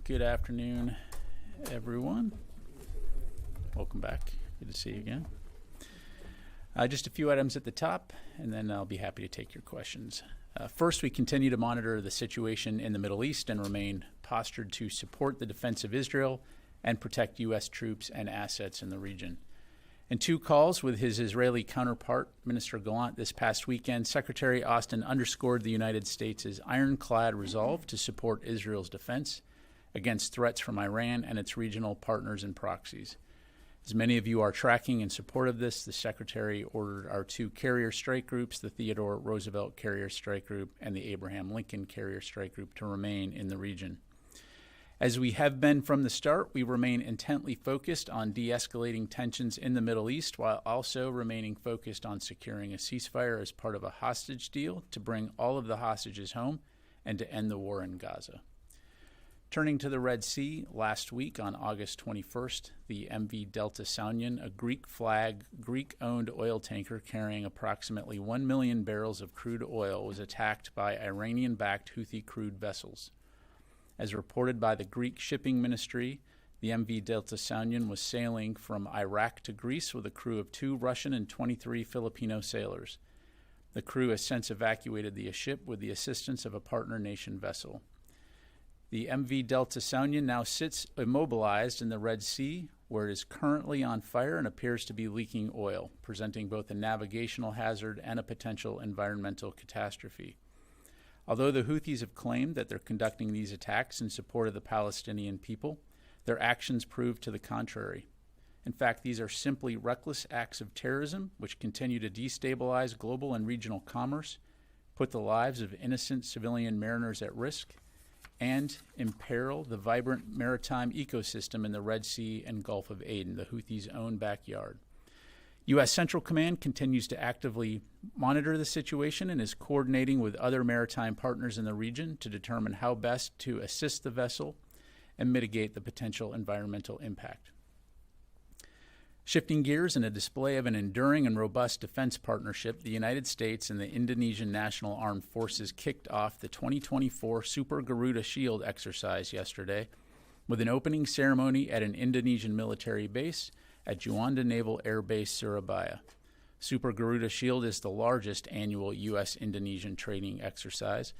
Good afternoon, everyone. Welcome back. Good to see you again. Just a few items at the top, and then I'll be happy to take your questions. First, we continue to monitor the situation in the Middle East and remain postured to support the defense of Israel and protect U.S. troops and assets in the region. In two calls with his Israeli counterpart, Minister Gallant, this past weekend, Secretary Austin underscored the United States' ironclad resolve to support Israel's defense against threats from Iran and its regional partners and proxies. As many of you are tracking in support of this, the Secretary ordered our two carrier strike groups, the Theodore Roosevelt Carrier Strike Group and the Abraham Lincoln Carrier Strike Group, to remain in the region. As we have been from the start, we remain intently focused on de-escalating tensions in the Middle East while also remaining focused on securing a ceasefire as part of a hostage deal to bring all of the hostages home and to end the war in Gaza. Turning to the Red Sea, last week on August 21st, the MV Delta Sounion, a Greek-flagged, Greek-owned oil tanker carrying approximately 1 million barrels of crude oil, was attacked by Iranian-backed Houthi crude vessels. As reported by the Greek shipping ministry, the MV Delta Sounion was sailing from Iraq to Greece with a crew of 2 Russian and 23 Filipino sailors. The crew has since evacuated the ship with the assistance of a partner nation vessel. The MV Delta Sounion now sits immobilized in the Red Sea, where it is currently on fire and appears to be leaking oil, presenting both a navigational hazard and a potential environmental catastrophe. Although the Houthis have claimed that they're conducting these attacks in support of the Palestinian people, their actions prove to the contrary. In fact, these are simply reckless acts of terrorism which continue to destabilize global and regional commerce, put the lives of innocent civilian mariners at risk, and imperil the vibrant maritime ecosystem in the Red Sea and Gulf of Aden, the Houthis' own backyard. U.S. Central Command continues to actively monitor the situation and is coordinating with other maritime partners in the region to determine how best to assist the vessel and mitigate the potential environmental impact. Shifting gears, in a display of an enduring and robust defense partnership, the United States and the Indonesian National Armed Forces kicked off the 2024 Super Garuda Shield exercise yesterday with an opening ceremony at an Indonesian military base at Juanda Naval Air Base, Surabaya. Super Garuda Shield is the largest annual U.S.-Indonesian training exercise,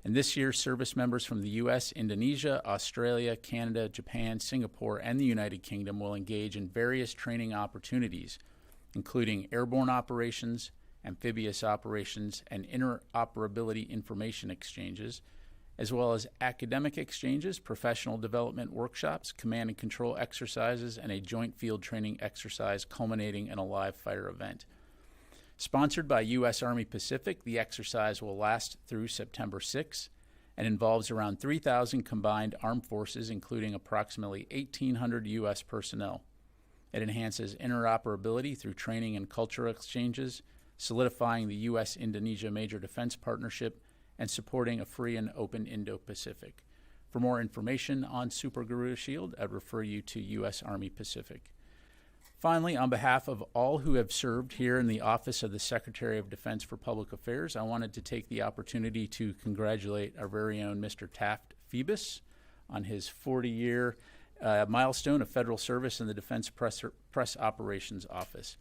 and this year service members from the U.S., Indonesia, Australia, Canada, Japan, Singapore, and the United Kingdom will engage in various training opportunities, including airborne operations, amphibious operations, and interoperability information exchanges, as well as academic exchanges, professional development workshops, command and control exercises, and a joint field training exercise culminating in a live fire event. Sponsored by U.S. Army Pacific, the exercise will last through September 6 and involves around 3,000 combined armed forces, including approximately 1,800 U.S. personnel. It enhances interoperability through training and cultural exchanges, solidifying the U.S.-Indonesia Major Defense Partnership, and supporting a free and open Indo-Pacific. For more information on Super Garuda Shield, I'd refer you to U.S. Army Pacific. Finally, on behalf of all who have served here in the Office of the Secretary of Defense for Public Affairs, I wanted to take the opportunity to congratulate our very own Mr. Taft Phoebus on his 40-year milestone of federal service in the Defense Press Operations Office.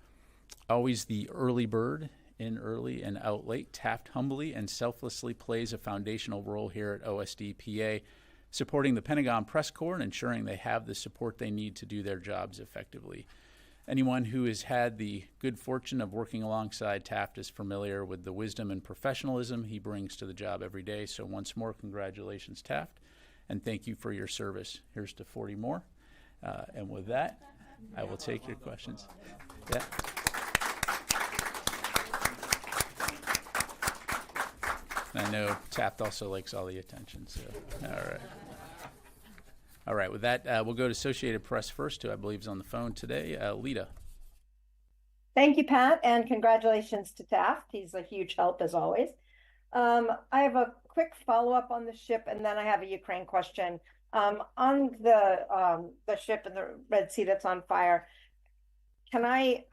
Always the early bird, in early and out late, Taft humbly and selflessly plays a foundational role here at OSD-PA, supporting the Pentagon Press Corps and ensuring they have the support they need to do their jobs effectively. Anyone who has had the good fortune of working alongside Taft is familiar with the wisdom and professionalism he brings to the job every day. So once more, congratulations, Taft, and thank you for your service. Here's to 40 more. And with that, I will take your questions. Yeah. And I know Taft also likes all the attention, so all right. All right, with that, we'll go to Associated Press first, who I believe is on the phone today. Lita. Thank you, Pat, and congratulations to Taft. He's a huge help, as always. I have a quick follow-up on the ship, and then I have a Ukraine question. On the ship in the Red Sea that's on fire, can I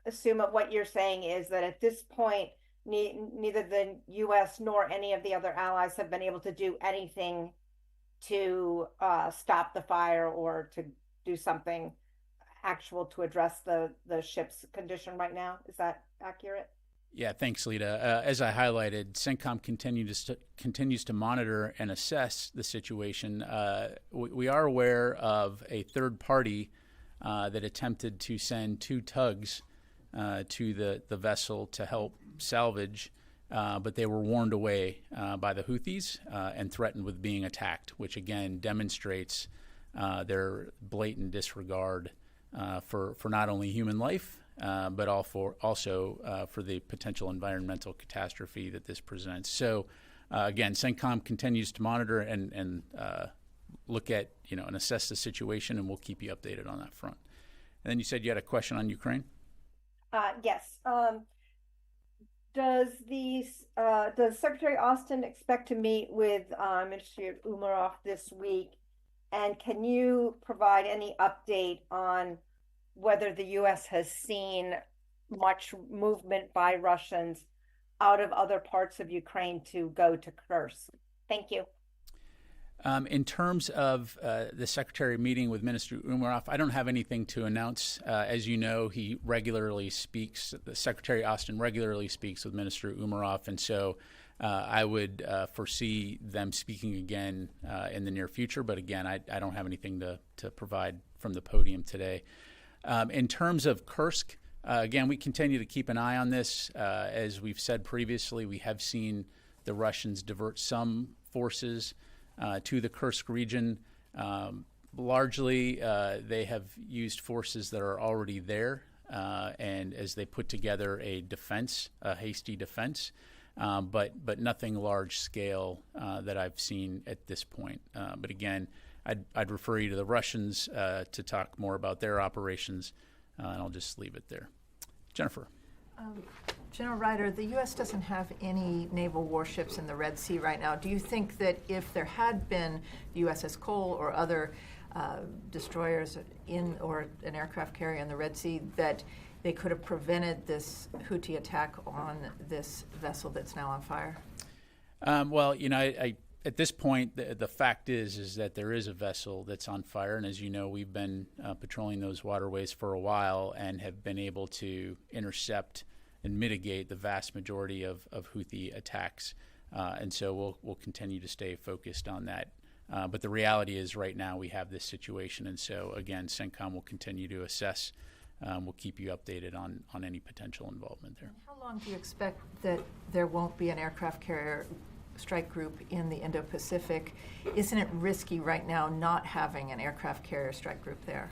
assume that what you're saying is that at this point, neither the U.S. nor any of the other allies have been able to do anything to stop the fire or to do something actual to address the ship's condition right now. Is that accurate? Yeah, thanks, Lita. As I highlighted, CENTCOM continues to monitor and assess the situation. We are aware of a third party that attempted to send 2 tugs to the vessel to help salvage, but they were warned away by the Houthis and threatened with being attacked, which again demonstrates their blatant disregard for not only human life, but also for the potential environmental catastrophe that this presents. So, again, CENTCOM continues to monitor and look at, and assess the situation, and we'll keep you updated on that front. And then you said you had a question on Ukraine? Yes. Does Secretary Austin expect to meet with Ministry Umarov this week? And can you provide any update on whether the U.S. has seen much movement by Russians out of other parts of Ukraine to go to Kursk? Thank you. In terms of the Secretary meeting with Minister Umarov, I don't have anything to announce. As you know, he regularly speaks, Secretary Austin regularly speaks with Minister Umarov, and so I would foresee them speaking again in the near future. But again, I don't have anything to provide from the podium today. In terms of Kursk, again, we continue to keep an eye on this. As we've said previously, we have seen the Russians divert some forces to the Kursk region. Largely, they have used forces that are already there, and as they put together a hasty defense, but nothing large scale that I've seen at this point. But again, I'd refer you to the Russians to talk more about their operations, and I'll just leave it there. Jennifer. General Ryder, the U.S. doesn't have any naval warships in the Red Sea right now. Do you think that if there had been the USS Cole or other destroyers or an aircraft carrier in the Red Sea, that they could have prevented this Houthi attack on this vessel that's now on fire? Well, at this point, the fact is that there is a vessel that's on fire, and as you know, we've been patrolling those waterways for a while and have been able to intercept and mitigate the vast majority of Houthi attacks, and so we'll continue to stay focused on that. But the reality is, right now we have this situation, and so again, CENTCOM will continue to assess. We'll keep you updated on any potential involvement there. And how long do you expect that there won't be an aircraft carrier strike group in the Indo-Pacific? Isn't it risky right now not having an aircraft carrier strike group there?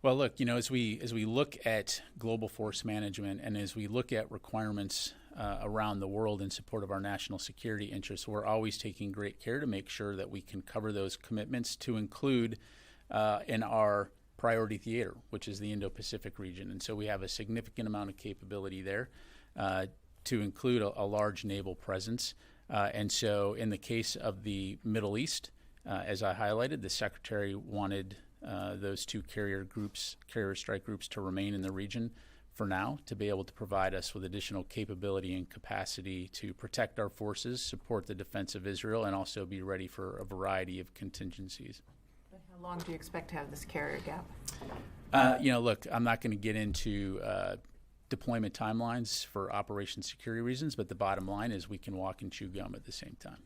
Well, look, as we look at global force management and as we look at requirements around the world in support of our national security interests, we're always taking great care to make sure that we can cover those commitments, to include in our priority theater, which is the Indo-Pacific region. And so we have a significant amount of capability there, to include a large naval presence. And so in the case of the Middle East, as I highlighted, the Secretary wanted those 2 carrier strike groups to remain in the region for now, to be able to provide us with additional capability and capacity to protect our forces, support the defense of Israel, and also be ready for a variety of contingencies. But how long do you expect to have this carrier gap? Look, I'm not going to get into deployment timelines for operation security reasons, but the bottom line is we can walk and chew gum at the same time.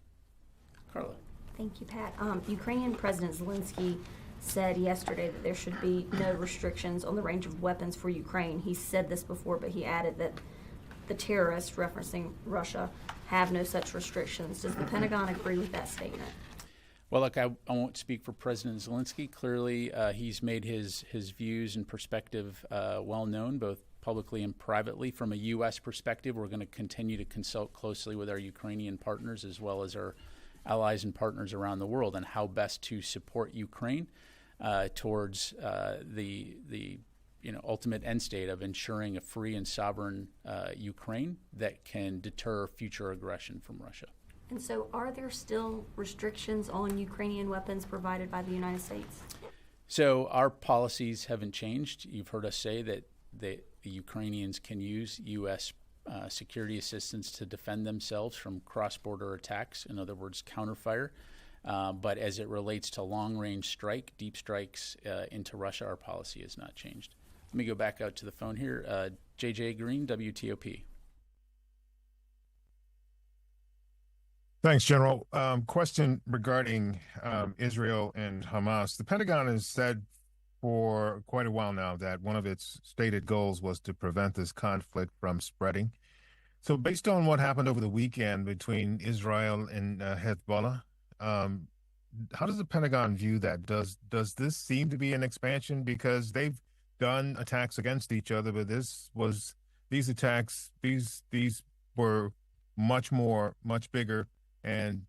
Carla. Thank you, Pat. Ukrainian President Zelensky said yesterday that there should be no restrictions on the range of weapons for Ukraine. He said this before, but he added that the terrorists, referencing Russia, have no such restrictions. Does the Pentagon agree with that statement? Well, look, I won't speak for President Zelensky. Clearly, he's made his views and perspective well known, both publicly and privately. From a U.S. perspective, we're going to continue to consult closely with our Ukrainian partners as well as our allies and partners around the world on how best to support Ukraine towards the ultimate end state of ensuring a free and sovereign Ukraine that can deter future aggression from Russia. And so are there still restrictions on Ukrainian weapons provided by the United States? So our policies haven't changed. You've heard us say that the Ukrainians can use U.S. Security assistance to defend themselves from cross-border attacks, in other words, counterfire. But as it relates to long-range strike, deep strikes into Russia, our policy has not changed. Let me go back out to the phone here. JJ Green, WTOP. Thanks, General. Question regarding Israel and Hamas. The Pentagon has said for quite a while now that one of its stated goals was to prevent this conflict from spreading. So based on what happened over the weekend between Israel and Hezbollah, how does the Pentagon view that? Does this seem to be an expansion? Because they've done attacks against each other, but these attacks were much bigger and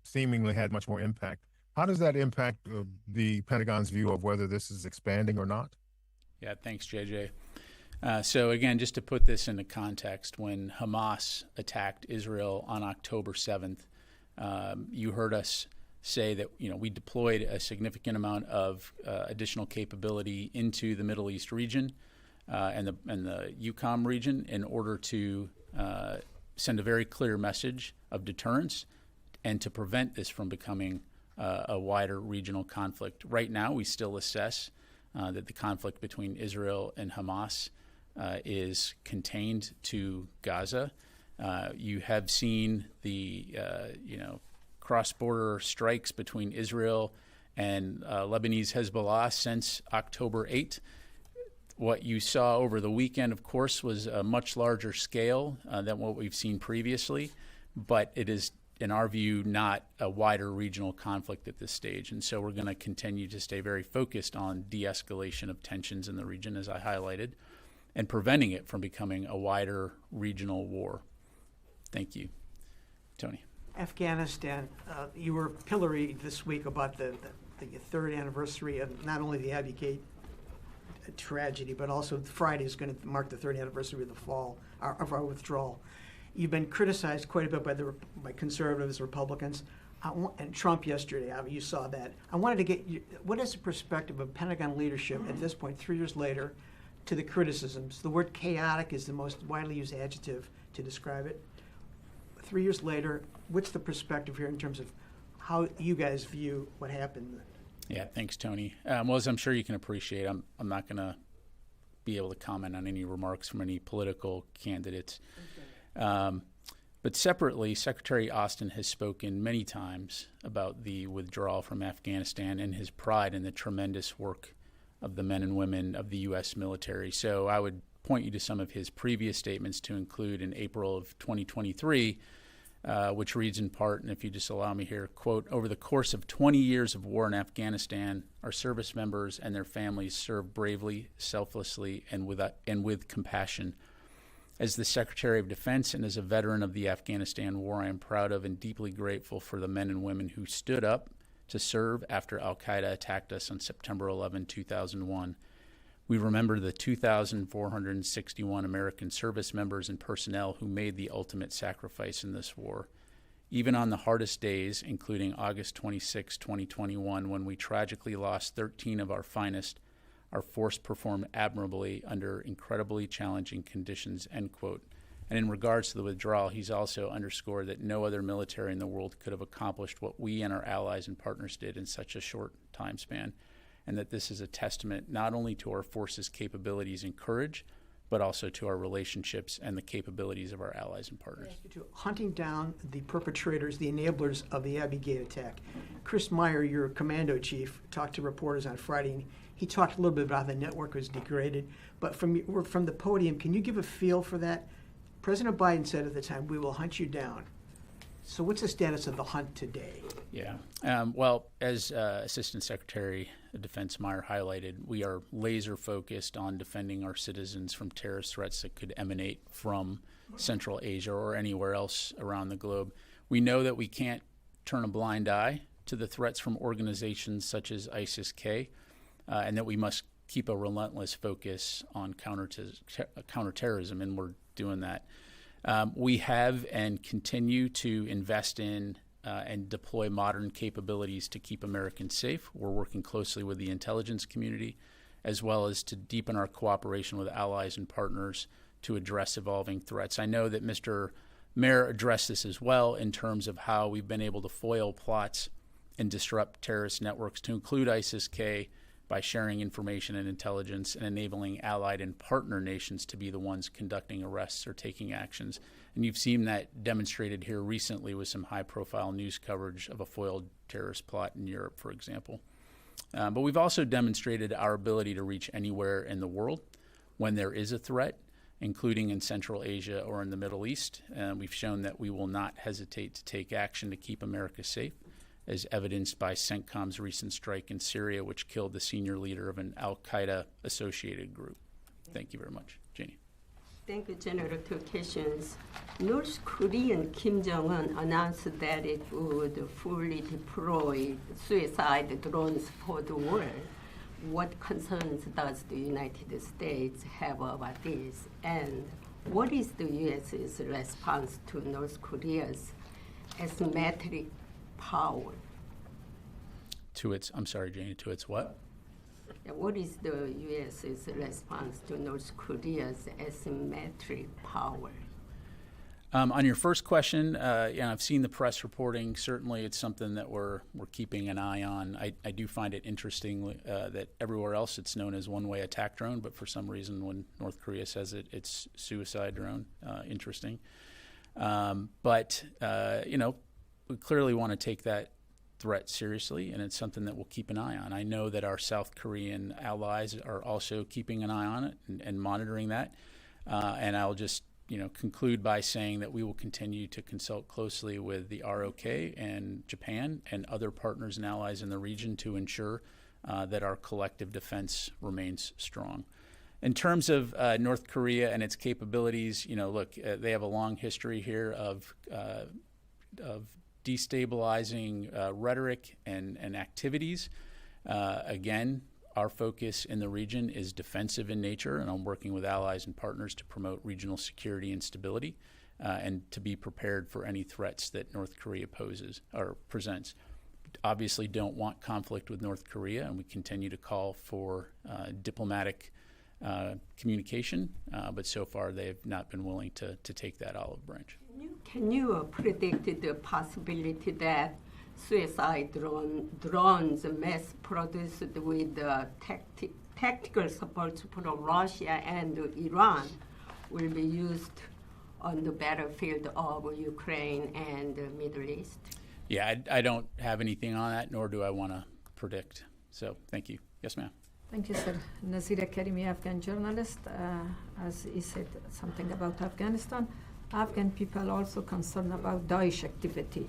seemingly had much more impact. How does that impact the Pentagon's view of whether this is expanding or not? Yeah, thanks, JJ. So again, just to put this into context, when Hamas attacked Israel on October 7th, you heard us say that we deployed a significant amount of additional capability into the Middle East region and the EUCOM region in order to send a very clear message of deterrence and to prevent this from becoming a wider regional conflict. Right now, we still assess that the conflict between Israel and Hamas is contained to Gaza. You have seen the cross-border strikes between Israel and Lebanese Hezbollah since October 8th. What you saw over the weekend, of course, was a much larger scale than what we've seen previously, but it is, in our view, not a wider regional conflict at this stage. And so we're going to continue to stay very focused on de-escalation of tensions in the region, as I highlighted, and preventing it from becoming a wider regional war. Thank you. Tony. Afghanistan, you were pilloried this week about the third anniversary of not only the Abbey Gate tragedy, but also Friday is going to mark the third anniversary of the fall of our withdrawal. You've been criticized quite a bit by conservatives, Republicans, and Trump yesterday. You saw that. I wanted to get what is the perspective of Pentagon leadership at this point, 3 years later, to the criticisms? The word chaotic is the most widely used adjective to describe it. 3 years later, what's the perspective here in terms of how you guys view what happened? Yeah, thanks, Tony. Well, as I'm sure you can appreciate, I'm not going to be able to comment on any remarks from any political candidates. Okay. But separately, Secretary Austin has spoken many times about the withdrawal from Afghanistan and his pride in the tremendous work of the men and women of the U.S. military. So I would point you to some of his previous statements, to include in April of 2023, which reads in part, and if you just allow me here, quote, "Over the course of 20 years of war in Afghanistan, our service members and their families served bravely, selflessly, and with compassion. As the Secretary of Defense and as a veteran of the Afghanistan war, I am proud of and deeply grateful for the men and women who stood up to serve after al-Qaeda attacked us on September 11, 2001. We remember the 2,461 American service members and personnel who made the ultimate sacrifice in this war. Even on the hardest days, including August 26, 2021, when we tragically lost 13 of our finest, our force performed admirably under incredibly challenging conditions," end quote. And in regards to the withdrawal, he's also underscored that no other military in the world could have accomplished what we and our allies and partners did in such a short time span, and that this is a testament not only to our forces' capabilities and courage, but also to our relationships and the capabilities of our allies and partners. Hunting down the perpetrators, the enablers of the Abbey Gate attack. Chris Meyer, your commando chief, talked to reporters on Friday, and he talked a little bit about how the network was degraded. But from the podium, can you give a feel for that? President Biden said at the time, "We will hunt you down." So what's the status of the hunt today? Yeah. Well, as Assistant Secretary of Defense Meyer highlighted, we are laser focused on defending our citizens from terrorist threats that could emanate from Central Asia or anywhere else around the globe. We know that we can't turn a blind eye to the threats from organizations such as ISIS-K, and that we must keep a relentless focus on counterterrorism, and we're doing that. We have and continue to invest in and deploy modern capabilities to keep Americans safe. We're working closely with the intelligence community, as well as to deepen our cooperation with allies and partners to address evolving threats. I know that Mr. Mayor addressed this as well in terms of how we've been able to foil plots and disrupt terrorist networks, to include ISIS-K, by sharing information and intelligence and enabling allied and partner nations to be the ones conducting arrests or taking actions. And you've seen that demonstrated here recently with some high-profile news coverage of a foiled terrorist plot in Europe, for example. But we've also demonstrated our ability to reach anywhere in the world when there is a threat, including in Central Asia or in the Middle East. And we've shown that we will not hesitate to take action to keep America safe, as evidenced by CENTCOM's recent strike in Syria, which killed the senior leader of an al-Qaeda-associated group. Thank you very much. Janie. Thank you, General. Two questions. North Korean Kim Jong-un announced that it would fully deploy suicide drones for the war. What concerns does the United States have about this? And what is the U.S.'s response to North Korea's asymmetric power? To its, I'm sorry, Janie, to its what? What is the U.S.'s response to North Korea's asymmetric power? On your first question, I've seen the press reporting. Certainly, it's something that we're keeping an eye on. I do find it interesting that everywhere else it's known as one-way attack drone, but for some reason, when North Korea says it, it's suicide drone. Interesting. But we clearly want to take that threat seriously, and it's something that we'll keep an eye on. I know that our South Korean allies are also keeping an eye on it and monitoring that. And I'll just conclude by saying that we will continue to consult closely with the ROK and Japan and other partners and allies in the region to ensure that our collective defense remains strong. In terms of North Korea and its capabilities, look, they have a long history here of destabilizing rhetoric and activities. Again, our focus in the region is defensive in nature, and I'm working with allies and partners to promote regional security and stability and to be prepared for any threats that North Korea poses or presents. Obviously don't want conflict with North Korea, and we continue to call for diplomatic communication, but so far they've not been willing to take that olive branch. Can you predict the possibility that suicide drones mass produced with tactical support from Russia and Iran will be used on the battlefield of Ukraine and the Middle East? Yeah, I don't have anything on that, nor do I want to predict. So thank you. Yes, ma'am. Thank you, sir. Nazira Karimi, Afghan journalist. As he said something about Afghanistan, Afghan people are also concerned about Daesh activity.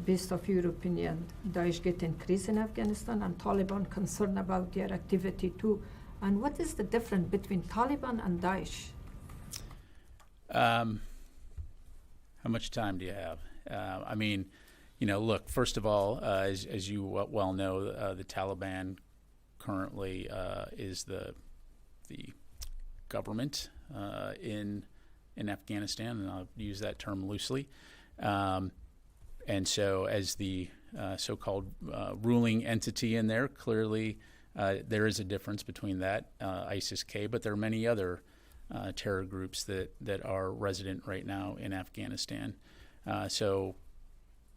Based of your opinion, Daesh get increased in Afghanistan, and Taliban concerned about their activity too. And what is the difference between Taliban and Daesh? How much time do you have? Look, first of all, as you well know, the Taliban currently is the government in Afghanistan, and I'll use that term loosely. And so as the so-called ruling entity in there, clearly there is a difference between that, ISIS-K, but there are many other terror groups that are resident right now in Afghanistan. So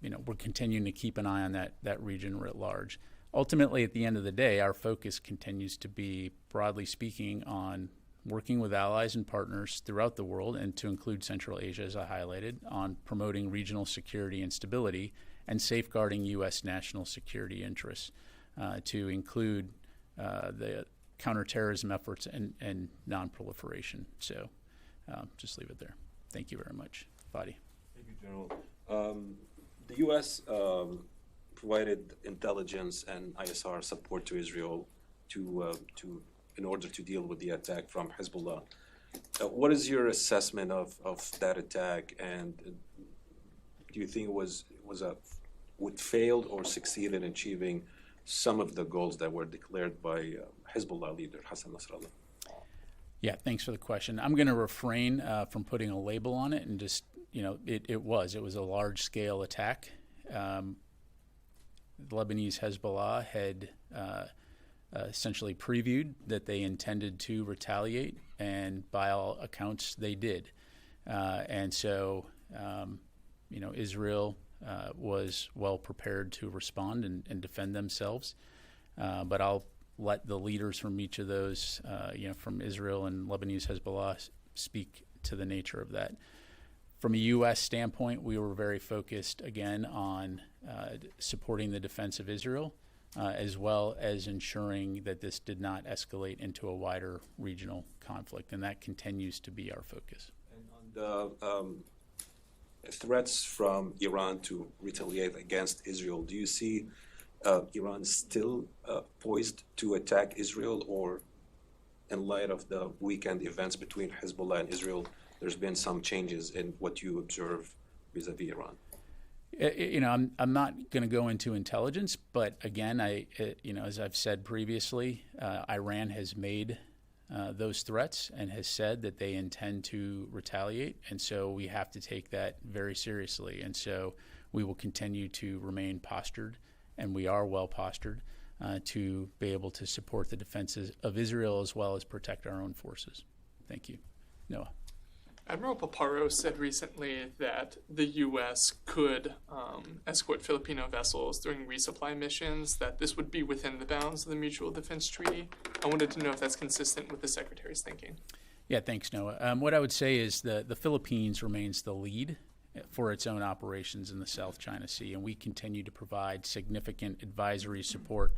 we're continuing to keep an eye on that region writ large. Ultimately, at the end of the day, our focus continues to be, broadly speaking, on working with allies and partners throughout the world, and to include Central Asia, as I highlighted, on promoting regional security and stability and safeguarding U.S. national security interests, to include the counterterrorism efforts and non-proliferation. So just leave it there. Thank you very much. Fadi. Thank you, General. The U.S. provided intelligence and ISR support to Israel in order to deal with the attack from Hezbollah. What is your assessment of that attack, and do you think it failed or succeeded in achieving some of the goals that were declared by Hezbollah leader Hassan Nasrallah? Yeah, thanks for the question. I'm going to refrain from putting a label on it, and just, it was a large-scale attack. The Lebanese Hezbollah had essentially previewed that they intended to retaliate, and by all accounts, they did. And so, Israel was well prepared to respond and defend themselves. But I'll let the leaders from each of those, from Israel and Lebanese Hezbollah, speak to the nature of that. From a U.S. standpoint, we were very focused, again, on supporting the defense of Israel, as well as ensuring that this did not escalate into a wider regional conflict, and that continues to be our focus. And on the threats from Iran to retaliate against Israel, do you see Iran still poised to attack Israel, or in light of the weekend events between Hezbollah and Israel, there's been some changes in what you observe vis-a-vis Iran? I'm not going to go into intelligence, but again, as I've said previously, Iran has made those threats and has said that they intend to retaliate, and so we have to take that very seriously. And so we will continue to remain postured, and we are well postured to be able to support the defenses of Israel as well as protect our own forces. Thank you. Noah. Admiral Paparo said recently that the U.S. could escort Filipino vessels during resupply missions, that this would be within the bounds of the Mutual Defense Treaty. I wanted to know if that's consistent with the Secretary's thinking. Yeah, thanks, Noah. What I would say is the Philippines remains the lead for its own operations in the South China Sea, and we continue to provide significant advisory support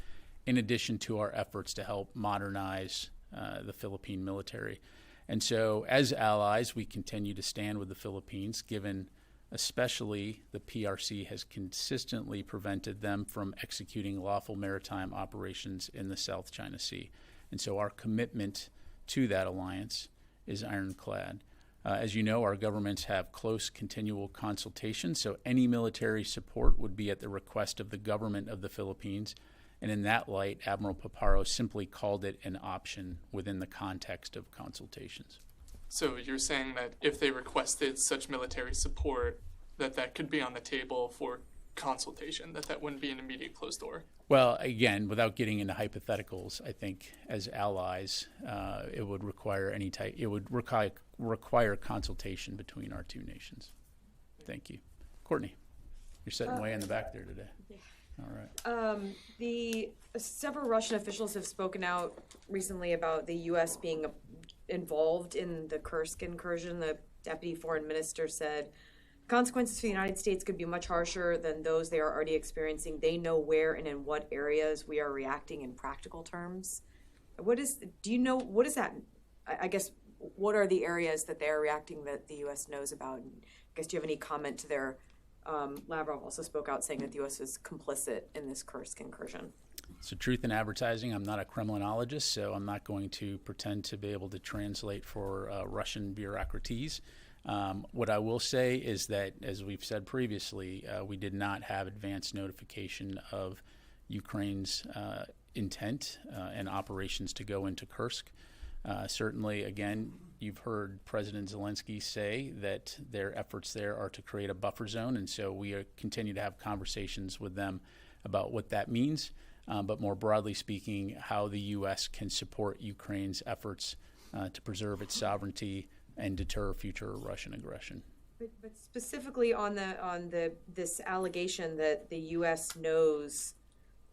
in addition to our efforts to help modernize the Philippine military. And so as allies, we continue to stand with the Philippines, given especially the PRC has consistently prevented them from executing lawful maritime operations in the South China Sea. And so our commitment to that alliance is ironclad. As you know, our governments have close continual consultation, so any military support would be at the request of the government of the Philippines. And in that light, Admiral Paparo simply called it an option within the context of consultations. So you're saying that if they requested such military support, that could be on the table for consultation, that wouldn't be an immediate closed door? Well, again, without getting into hypotheticals, I think as allies, it would require require consultation between our two nations. Thank you. Courtney, you're sitting way in the back there today. Yeah. All right. Several Russian officials have spoken out recently about the U.S. being involved in the Kursk incursion. The deputy foreign minister said consequences for the United States could be much harsher than those they are already experiencing. They know where and in what areas we are reacting in practical terms. What is that? I guess, what are the areas that they are reacting that the U.S. knows about? And I guess, do you have any comment to their Lavrov also spoke out saying that the U.S. was complicit in this Kursk incursion. So truth in advertising, I'm not a Kremlinologist, so I'm not going to pretend to be able to translate for Russian bureaucraties. What I will say is that, as we've said previously, we did not have advance notification of Ukraine's intent and operations to go into Kursk. Certainly, again, you've heard President Zelensky say that their efforts there are to create a buffer zone, and so we continue to have conversations with them about what that means, but more broadly speaking, how the U.S. can support Ukraine's efforts to preserve its sovereignty and deter future Russian aggression. But specifically on this allegation that the U.S. knows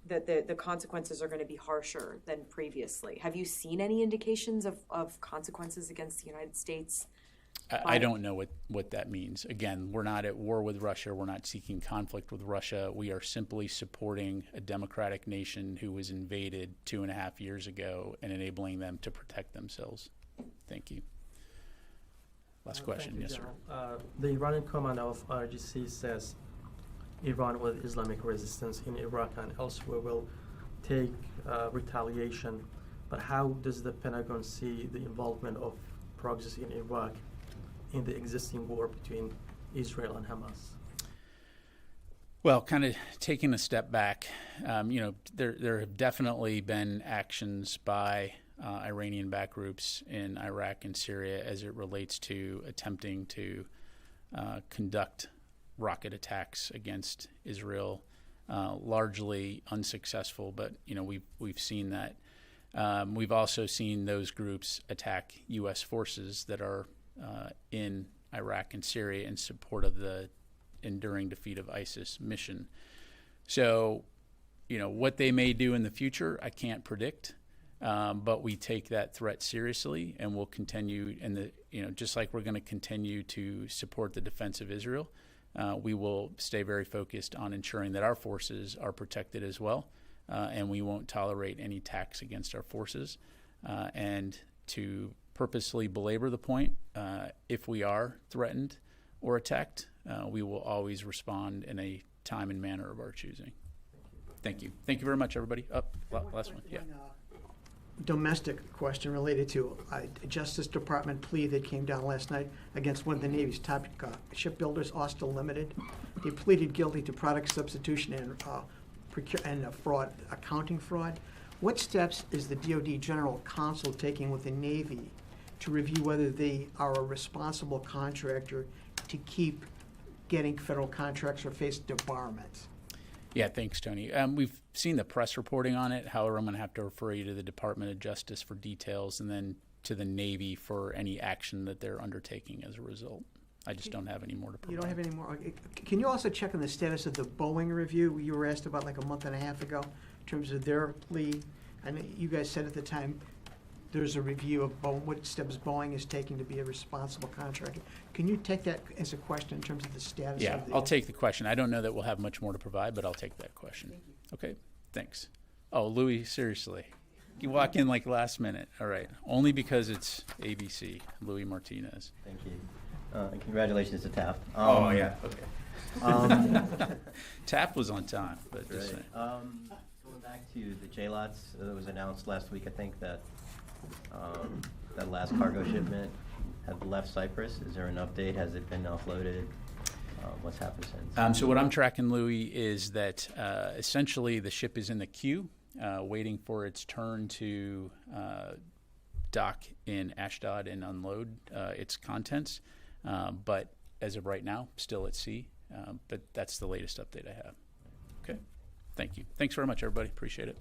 that the consequences are going to be harsher than previously. Have you seen any indications of consequences against the United States? I don't know what that means. Again, we're not at war with Russia. We're not seeking conflict with Russia. We are simply supporting a democratic nation who was invaded 2.5 years ago and enabling them to protect themselves. Thank you. Last question. Yes, sir. The Iranian command of RGC says Iran with Islamic resistance in Iraq and elsewhere will take retaliation. But how does the Pentagon see the involvement of proxies in Iraq in the existing war between Israel and Hamas? Well, kind of taking a step back, there have definitely been actions by Iranian-backed groups in Iraq and Syria as it relates to attempting to conduct rocket attacks against Israel, largely unsuccessful. But we've seen that. We've also seen those groups attack U.S. forces that are in Iraq and Syria in support of the enduring defeat of ISIS mission. So, what they may do in the future, I can't predict, but we take that threat seriously, and we'll continue. And just like we're going to continue to support the defense of Israel, we will stay very focused on ensuring that our forces are protected as well, and we won't tolerate any attacks against our forces. And to purposely belabor the point, if we are threatened or attacked, we will always respond in a time and manner of our choosing. Thank you. Thank you very much, everybody. Last one. Yeah. Domestic question related to a Justice Department plea that came down last night against one of the Navy's top shipbuilders, Austal Limited. They pleaded guilty to product substitution and fraud, accounting fraud. What steps is the DoD General Counsel taking with the Navy to review whether they are a responsible contractor to keep getting federal contracts or face debarments? Yeah, thanks, Tony. We've seen the press reporting on it. However, I'm going to have to refer you to the Department of Justice for details, and then to the Navy for any action that they're undertaking as a result. I just don't have any more to provide. You don't have any more? Okay. Can you also check on the status of the Boeing review you were asked about like a month and a half ago in terms of their plea? I know you guys said at the time there's a review of what steps Boeing is taking to be a responsible contractor. Can you take that as a question in terms of the status Yeah, of the... I'll take the question. I don't know that we'll have much more to provide, but I'll take that question. Okay, thanks. Oh, Louis, seriously. You walk in like last minute. All right. Only because it's ABC, Louis Martinez. Thank you. And congratulations to Taft. Oh, yeah, okay. Taft was on time, but Right. just saying. Going back to the JLOTs, that was announced last week, I think, that that last cargo shipment had left Cyprus. Is there an update? Has it been offloaded? What's happened since? So what I'm tracking, Louis, is that essentially the ship is in the queue, waiting for its turn to dock in Ashdod and unload its contents. But as of right now, still at sea. But that's the latest update I have. Okay. Thank you. Thanks very much, everybody. Appreciate it.